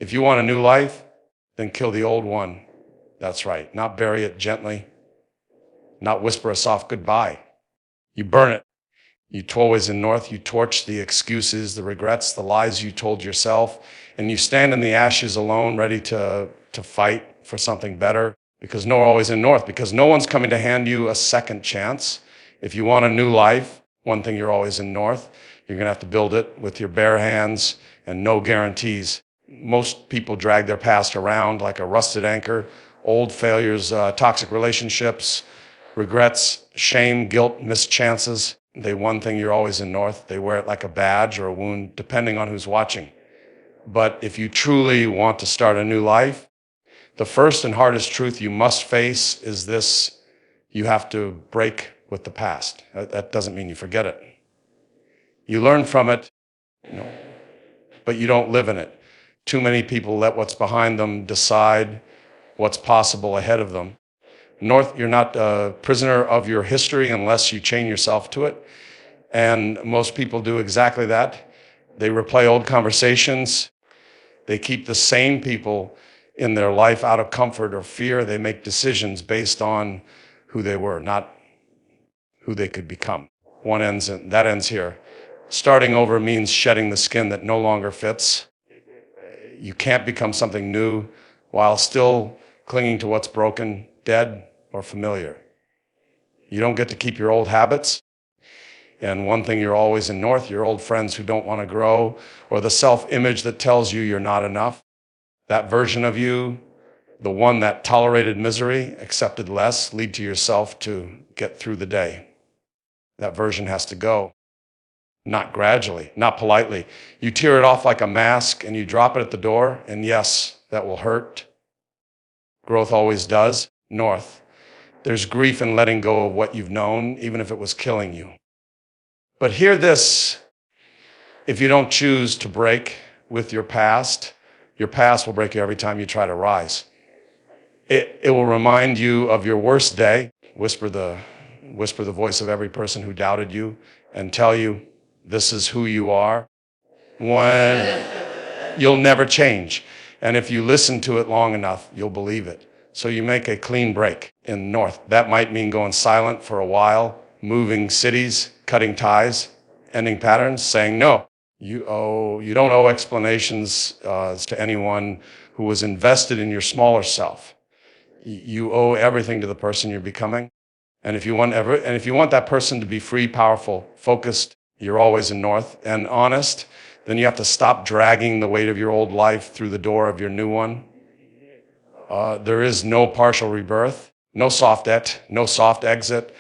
If you want a new life, then kill the old one. That's right. Not bury it gently, not whisper a soft goodbye. You burn it. You always in north, you torch the excuses, the regrets, the lies you told yourself, and you stand in the ashes alone, ready to fight for something better, because no always in north, because no one's coming to hand you a second chance. If you want a new life, one thing you're always in north, you're gonna have to build it with your bare hands and no guarantees. Most people drag their past around like a rusted anchor, old failures, toxic relationships, regrets, shame, guilt, missed chances. One thing you're always in north, they wear it like a badge or a wound, depending on who's watching. But if you truly want to start a new life, the first and hardest truth you must face is this: you have to break with the past. That doesn't mean you forget it. You learn from it, but you don't live in it. Too many people let what's behind them decide what's possible ahead of them. North, you're not a prisoner of your history unless you chain yourself to it. And most people do exactly that. They replay old conversations. They keep the same people in their life out of comfort or fear. They make decisions based on who they were, not who they could become. That ends here. Starting over means shedding the skin that no longer fits. You can't become something new while still clinging to what's broken, dead, or familiar. You don't get to keep your old habits. And one thing you're always in north, your old friends who don't want to grow, or the self-image that tells you you're not enough. That version of you, the one that tolerated misery, accepted less, lead to yourself to get through the day. That version has to go. Not gradually, not politely. You tear it off like a mask and you drop it at the door, and yes, that will hurt. Growth always does. North. There's grief in letting go of what you've known, even if it was killing you. But hear this: if you don't choose to break with your past will break you every time you try to rise. It will remind you of your worst day, whisper the voice of every person who doubted you, and tell you this is who you are, when you'll never change. And if you listen to it long enough, you'll believe it. So you make a clean break in north. That might mean going silent for a while, moving cities, cutting ties, ending patterns, saying no. You don't owe explanations to anyone who was invested in your smaller self. You owe everything to the person you're becoming. And if you want that person to be free, powerful, focused, you're always in north, and honest, then you have to stop dragging the weight of your old life through the door of your new one. There is no partial rebirth, no soft exit.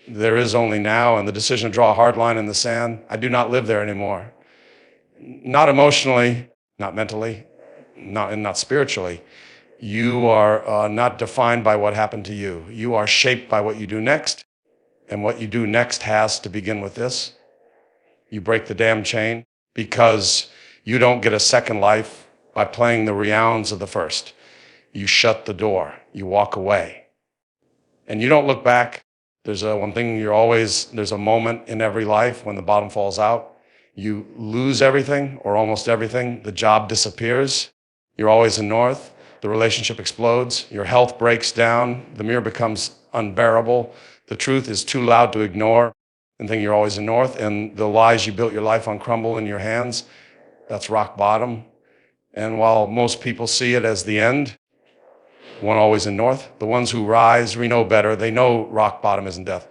There is only now, and the decision to draw a hard line in the sand. I do not live there anymore. Not emotionally, not mentally, not spiritually. You are not defined by what happened to you. You are shaped by what you do next, and what you do next has to begin with this. You break the damn chain, because you don't get a second life by playing the rounds of the first. You shut the door, you walk away, and you don't look back. There's a moment in every life when the bottom falls out. You lose everything or almost everything. The job disappears. You're always in north. The relationship explodes. Your health breaks down. The mirror becomes unbearable. The truth is too loud to ignore, and think you're always in north. And the lies you built your life on crumble in your hands. That's rock bottom. And while most people see it as the end, one always in north, the ones who rise, we know better. They know rock bottom isn't death.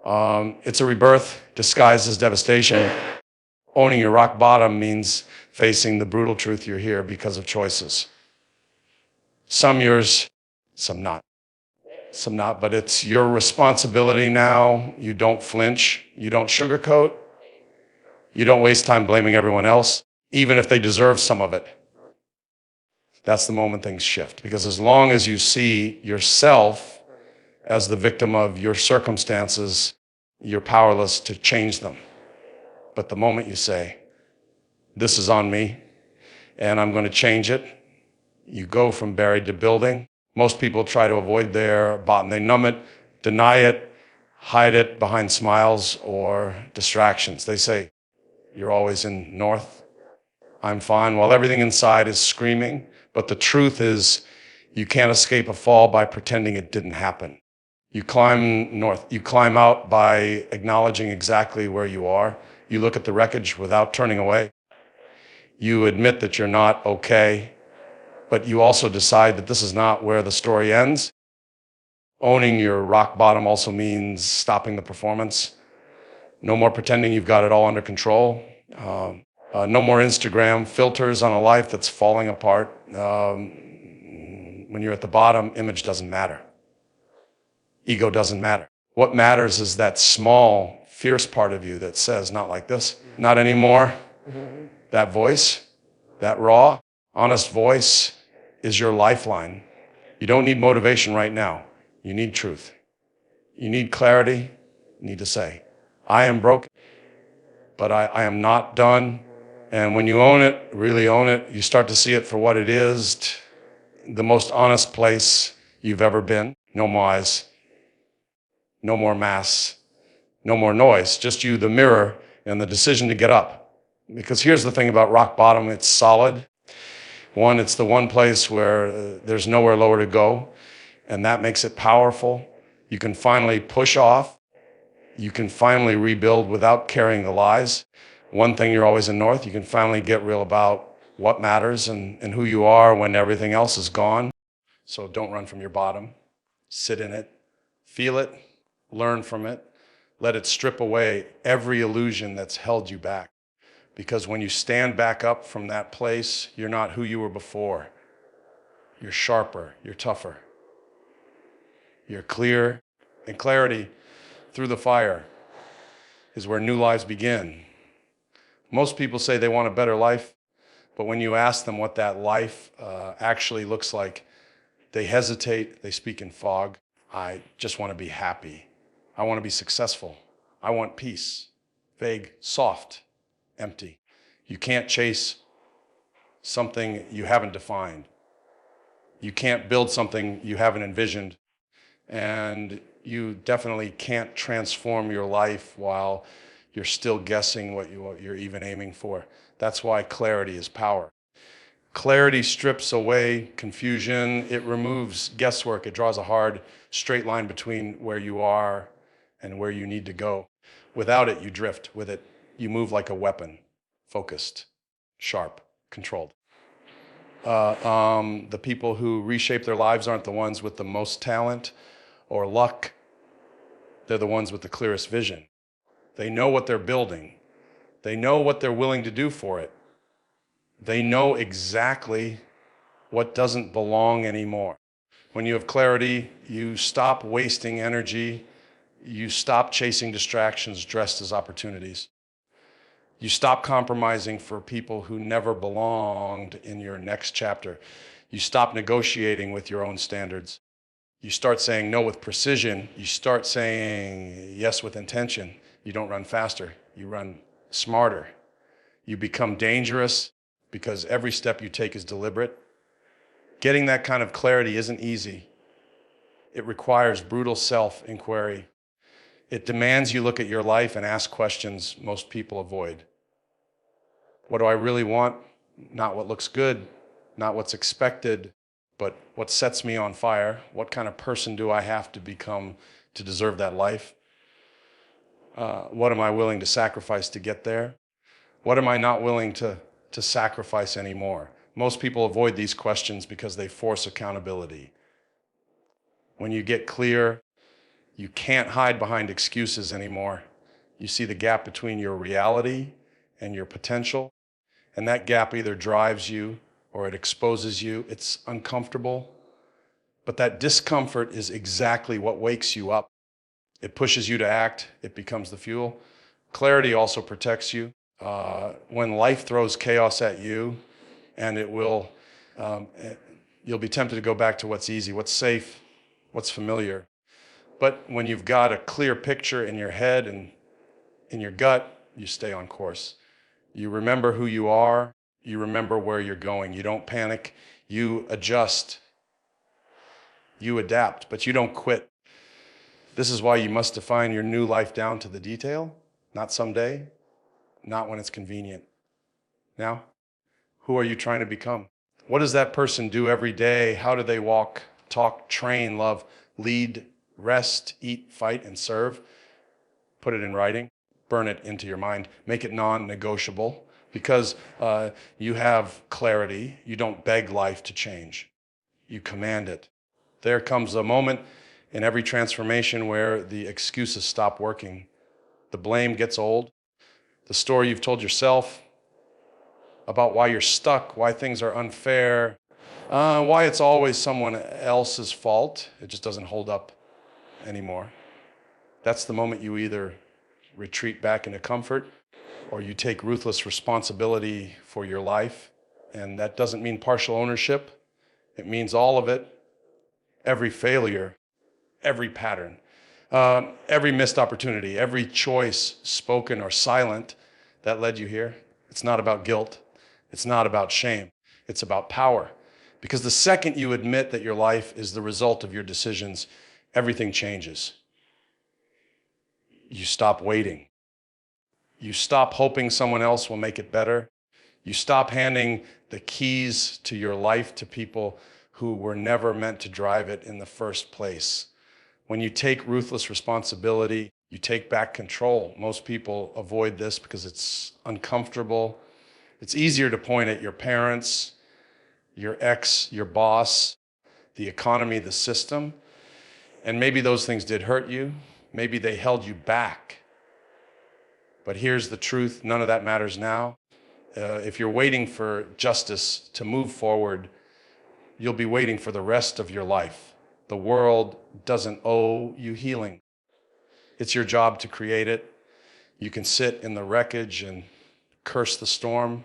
It's a rebirth disguised as devastation. Owning your rock bottom means facing the brutal truth you're here because of choices. Some yours, some not. Some not, but it's your responsibility now. You don't flinch. You don't sugarcoat. You don't waste time blaming everyone else, even if they deserve some of it. That's the moment things shift. Because as long as you see yourself as the victim of your circumstances, you're powerless to change them. But the moment you say, this is on me, and I'm going to change it, you go from buried to building. Most people try to avoid their bottom. They numb it, deny it, hide it behind smiles or distractions. They say, you're always in north. I'm fine, while everything inside is screaming. But the truth is, you can't escape a fall by pretending it didn't happen. You climb north. You climb out by acknowledging exactly where you are. You look at the wreckage without turning away. You admit that you're not okay, but you also decide that this is not where the story ends. Owning your rock bottom also means stopping the performance. No more pretending you've got it all under control. No more Instagram filters on a life that's falling apart. When you're at the bottom, image doesn't matter. Ego doesn't matter. What matters is that small, fierce part of you that says, not like this, not anymore. That voice, that raw, honest voice is your lifeline. You don't need motivation right now. You need truth. You need clarity. You need to say, I am broken, but I am not done. And when you own it, really own it, you start to see it for what it is, the most honest place you've ever been. No more eyes, no more masks, no more noise, just you, the mirror, and the decision to get up. Because here's the thing about rock bottom, it's solid. One, it's the one place where there's nowhere lower to go, and that makes it powerful. You can finally push off. You can finally rebuild without carrying the lies. One thing, you're always in north. You can finally get real about what matters and who you are when everything else is gone. So don't run from your bottom. Sit in it. Feel it. Learn from it. Let it strip away every illusion that's held you back. Because when you stand back up from that place, you're not who you were before. You're sharper. You're tougher. You're clear. And clarity through the fire is where new lives begin. Most people say they want a better life, but when you ask them what that life actually looks like, they hesitate, they speak in fog. I just want to be happy. I want to be successful. I want peace. Vague, soft, empty. You can't chase something you haven't defined. You can't build something you haven't envisioned. And you definitely can't transform your life while you're still guessing what you're even aiming for. That's why clarity is power. Clarity strips away confusion. It removes guesswork. It draws a hard, straight line between where you are and where you need to go. Without it, you drift. With it, you move like a weapon, focused, sharp, controlled. The people who reshape their lives aren't the ones with the most talent or luck. They're the ones with the clearest vision. They know what they're building. They know what they're willing to do for it. They know exactly what doesn't belong anymore. When you have clarity, you stop wasting energy. You stop chasing distractions dressed as opportunities. You stop compromising for people who never belonged in your next chapter. You stop negotiating with your own standards. You start saying no with precision. You start saying yes with intention. You don't run faster. You run smarter. You become dangerous because every step you take is deliberate. Getting that kind of clarity isn't easy. It requires brutal self-inquiry. It demands you look at your life and ask questions most people avoid. What do I really want? Not what looks good, not what's expected, but what sets me on fire. What kind of person do I have to become to deserve that life? What am I willing to sacrifice to get there? What am I not willing to sacrifice anymore? Most people avoid these questions because they force accountability. When you get clear, you can't hide behind excuses anymore. You see the gap between your reality and your potential, and that gap either drives you or it exposes you. It's uncomfortable, but that discomfort is exactly what wakes you up. It pushes you to act. It becomes the fuel. Clarity also protects you. When life throws chaos at you, and it will, you'll be tempted to go back to what's easy, what's safe, what's familiar. But when you've got a clear picture in your head and in your gut, you stay on course. You remember who you are. You remember where you're going. You don't panic. You adjust. You adapt, but you don't quit. This is why you must define your new life down to the detail, not someday, not when it's convenient. Now, Who are you trying to become? What does that person do every day? How do they walk, talk, train, love, lead, rest, eat, fight, and serve? Put it in writing. Burn it into your mind. Make it non-negotiable because you have clarity. You don't beg life to change. You command it. There comes a moment in every transformation where the excuses stop working. The blame gets old. The story you've told yourself about why you're stuck, why things are unfair, why it's always someone else's fault, it just doesn't hold up anymore. That's the moment you either retreat back into comfort or you take ruthless responsibility for your life. And that doesn't mean partial ownership. It means all of it, every failure, every pattern, every missed opportunity, every choice, spoken or silent, that led you here. It's not about guilt. It's not about shame. It's about power. Because the second you admit that your life is the result of your decisions, everything changes. You stop waiting. You stop hoping someone else will make it better. You stop handing the keys to your life to people who were never meant to drive it in the first place. When you take ruthless responsibility, you take back control. Most people avoid this because it's uncomfortable. It's easier to point at your parents, your ex, your boss, the economy, the system. And maybe those things did hurt you. Maybe they held you back. But here's the truth, none of that matters now. If you're waiting for justice to move forward, you'll be waiting for the rest of your life. The world doesn't owe you healing. It's your job to create it. You can sit in the wreckage and curse the storm,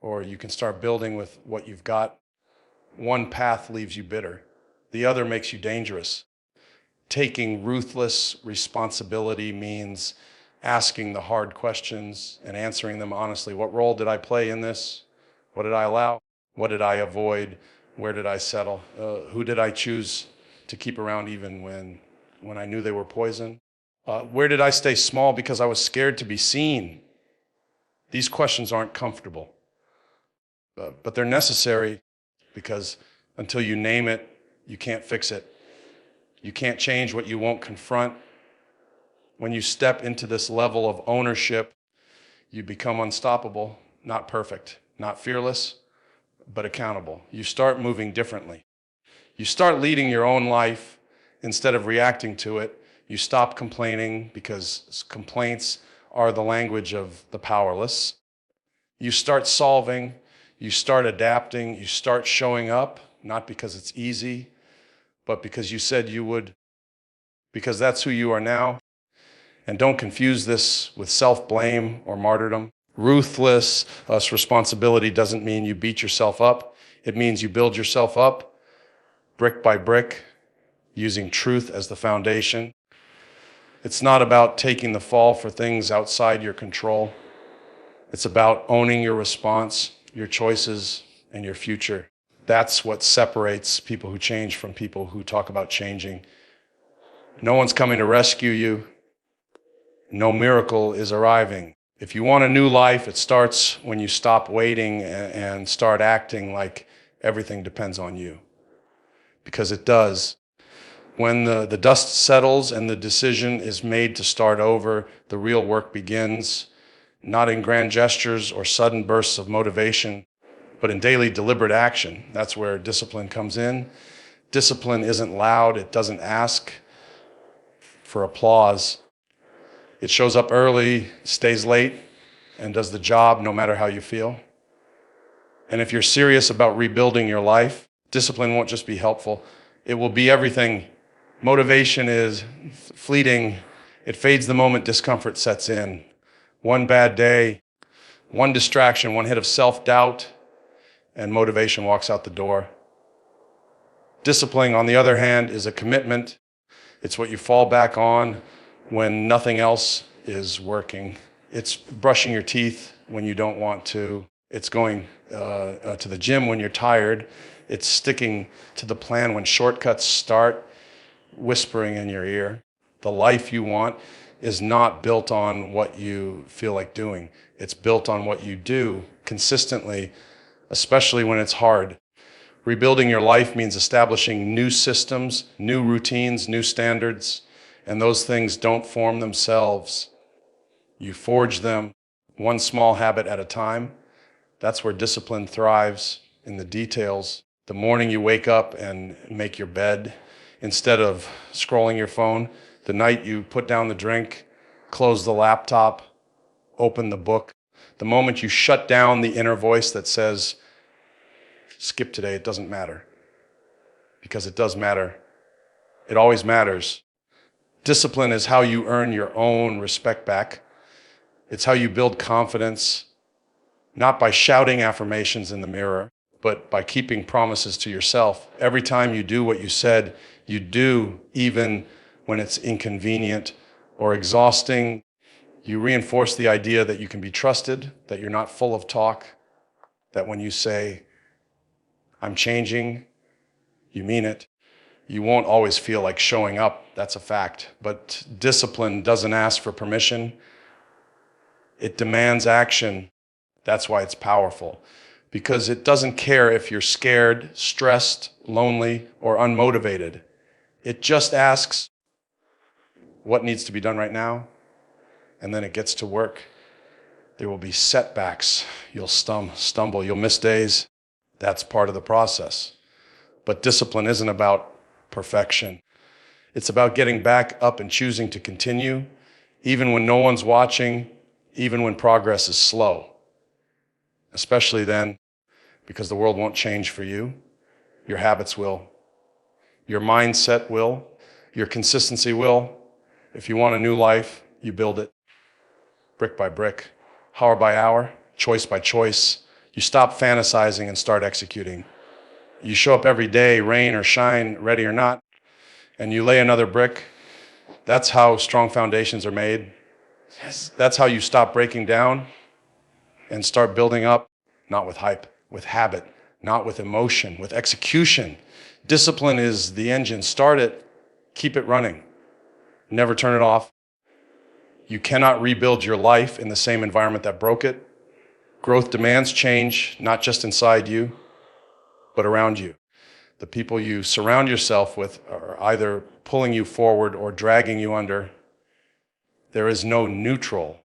or you can start building with what you've got. One path leaves you bitter. The other makes you dangerous. Taking ruthless responsibility means asking the hard questions and answering them honestly. What role did I play in this? What did I allow? What did I avoid? Where did I settle? Who did I choose to keep around even when I knew they were poison? Where did I stay small because I was scared to be seen? These questions aren't comfortable, but they're necessary because until you name it, you can't fix it. You can't change what you won't confront. When you step into this level of ownership, you become unstoppable, not perfect, not fearless, but accountable. You start moving differently. You start leading your own life instead of reacting to it. You stop complaining because complaints are the language of the powerless. You start solving, you start adapting, you start showing up, not because it's easy, but because you said you would, because that's who you are now. And don't confuse this with self-blame or martyrdom. Ruthless responsibility doesn't mean you beat yourself up. It means you build yourself up brick by brick, using truth as the foundation. It's not about taking the fall for things outside your control. It's about owning your response, your choices, and your future. That's what separates people who change from people who talk about changing. No one's coming to rescue you. No miracle is arriving. If you want a new life, it starts when you stop waiting and start acting like everything depends on you. Because it does. When the dust settles and the decision is made to start over, the real work begins, not in grand gestures or sudden bursts of motivation, but in daily deliberate action. That's where discipline comes in. Discipline isn't loud. It doesn't ask for applause. It shows up early, stays late, and does the job no matter how you feel. And if you're serious about rebuilding your life, discipline won't just be helpful. It will be everything. Motivation is fleeting. It fades the moment discomfort sets in. One bad day, one distraction, one hit of self-doubt, and motivation walks out the door. Discipline, on the other hand, is a commitment. It's what you fall back on when nothing else is working. It's brushing your teeth when you don't want to. It's going to the gym when you're tired. It's sticking to the plan when shortcuts start whispering in your ear. The life you want is not built on what you feel like doing. It's built on what you do consistently especially when it's hard. Rebuilding your life means establishing new systems, new routines, new standards, and those things don't form themselves. You forge them one small habit at a time. That's where discipline thrives, in the details. The morning you wake up and make your bed, instead of scrolling your phone, the night you put down the drink, close the laptop, open the book, the moment you shut down the inner voice that says, skip today, it doesn't matter. Because it does matter. It always matters. Discipline is how you earn your own respect back. It's how you build confidence, not by shouting affirmations in the mirror, but by keeping promises to yourself. Every time you do what you said you do, even when it's inconvenient or exhausting, you reinforce the idea that you can be trusted, that you're not full of talk, that when you say, I'm changing, you mean it. You won't always feel like showing up, that's a fact. But discipline doesn't ask for permission. It demands action. That's why it's powerful. Because it doesn't care if you're scared, stressed, lonely, or unmotivated. It just asks what needs to be done right now, and then it gets to work. There will be setbacks. You'll stumble, you'll miss days. That's part of the process. But discipline isn't about perfection. It's about getting back up and choosing to continue, even when no one's watching, even when progress is slow. Especially then, because the world won't change for you. Your habits will. Your mindset will. Your consistency will. If you want a new life, you build it brick by brick, hour by hour, choice by choice. You stop fantasizing and start executing. You show up every day, rain or shine, ready or not, and you lay another brick. That's how strong foundations are made. That's how you stop breaking down and start building up, not with hype, with habit, not with emotion, with execution. Discipline is the engine. Start it, keep it running. Never turn it off. You cannot rebuild your life in the same environment that broke it. Growth demands change, not just inside you, but around you. The people you surround yourself with are either pulling you forward or dragging you under. There is no neutral.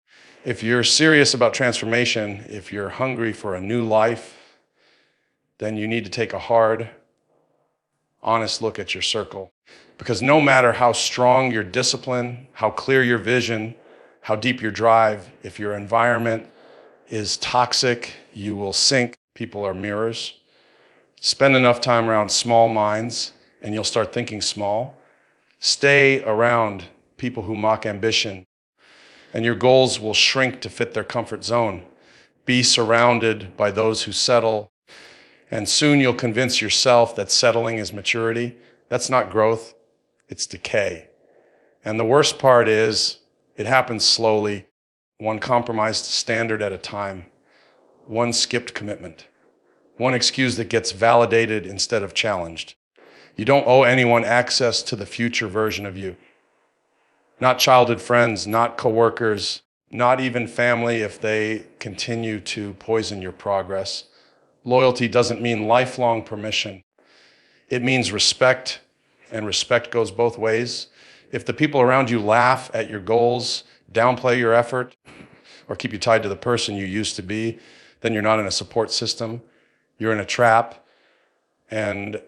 If you're serious about transformation, if you're hungry for a new life, then you need to take a hard, honest look at your circle. Because no matter how strong your discipline, how clear your vision, how deep your drive, if your environment is toxic, you will sink. People are mirrors. Spend enough time around small minds and you'll start thinking small. Stay around people who mock ambition and your goals will shrink to fit their comfort zone. Be surrounded by those who settle, and soon you'll convince yourself that settling is maturity. That's not growth, it's decay. And the worst part is, it happens slowly, one compromised standard at a time, one skipped commitment, one excuse that gets validated instead of challenged. You don't owe anyone access to the future version of you. Not childhood friends, not coworkers, not even family if they continue to poison your progress. Loyalty doesn't mean lifelong permission. It means respect, and respect goes both ways. If the people around you laugh at your goals, downplay your effort, or keep you tied to the person you used to be, then you're not in a support system. You're in a trap, and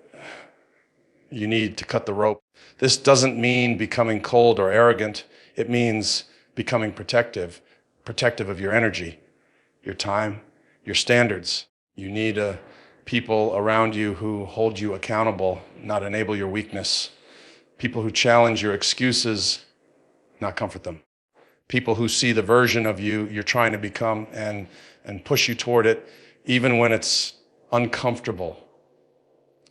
you need to cut the rope. This doesn't mean becoming cold or arrogant. It means becoming protective of your energy, your time, your standards. You need people around you who hold you accountable, not enable your weakness. People who challenge your excuses, not comfort them. People who see the version of you you're trying to become and push you toward it, even when it's uncomfortable.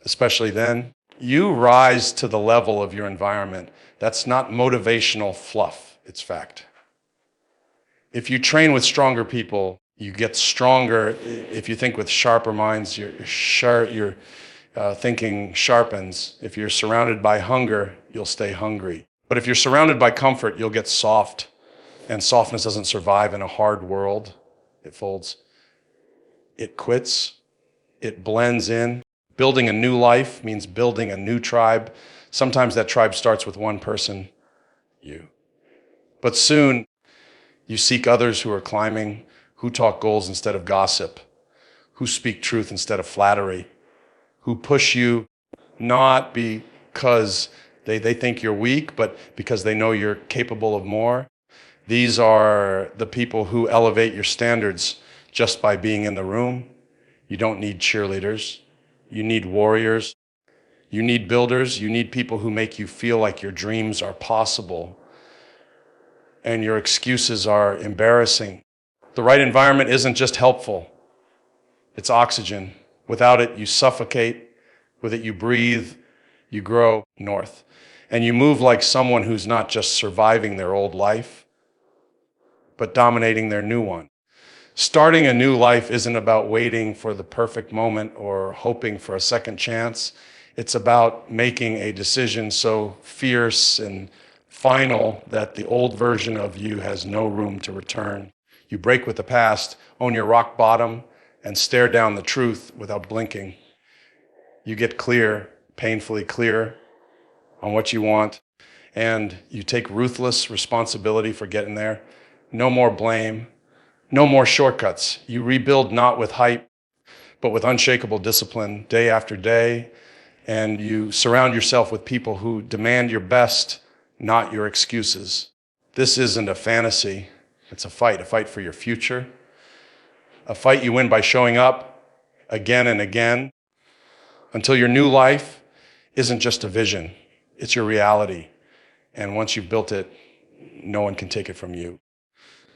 Especially then, you rise to the level of your environment. That's not motivational fluff, it's fact. If you train with stronger people, you get stronger. If you think with sharper minds, your thinking sharpens. If you're surrounded by hunger, you'll stay hungry. But if you're surrounded by comfort, you'll get soft. And softness doesn't survive in a hard world. It folds. It quits. It blends in. Building a new life means building a new tribe. Sometimes that tribe starts with one person, you. But soon, you seek others who are climbing, who talk goals instead of gossip, who speak truth instead of flattery, who push you not because they think you're weak, but because they know you're capable of more. These are the people who elevate your standards just by being in the room. You don't need cheerleaders. You need warriors. You need builders. You need people who make you feel like your dreams are possible and your excuses are embarrassing. The right environment isn't just helpful. It's oxygen. Without it, you suffocate. With it, you breathe. You grow north. And you move like someone who's not just surviving their old life, but dominating their new one. Starting a new life isn't about waiting for the perfect moment or hoping for a second chance. It's about making a decision so fierce and final that the old version of you has no room to return. You break with the past, own your rock bottom, and stare down the truth without blinking. You get clear, painfully clear, on what you want, and you take ruthless responsibility for getting there. No more blame, no more shortcuts. You rebuild not with hype, but with unshakable discipline day after day, and you surround yourself with people who demand your best, not your excuses. This isn't a fantasy, it's a fight for your future, a fight you win by showing up again and again until your new life isn't just a vision, it's your reality. And once you've built it, no one can take it from you.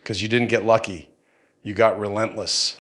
Because you didn't get lucky, you got relentless.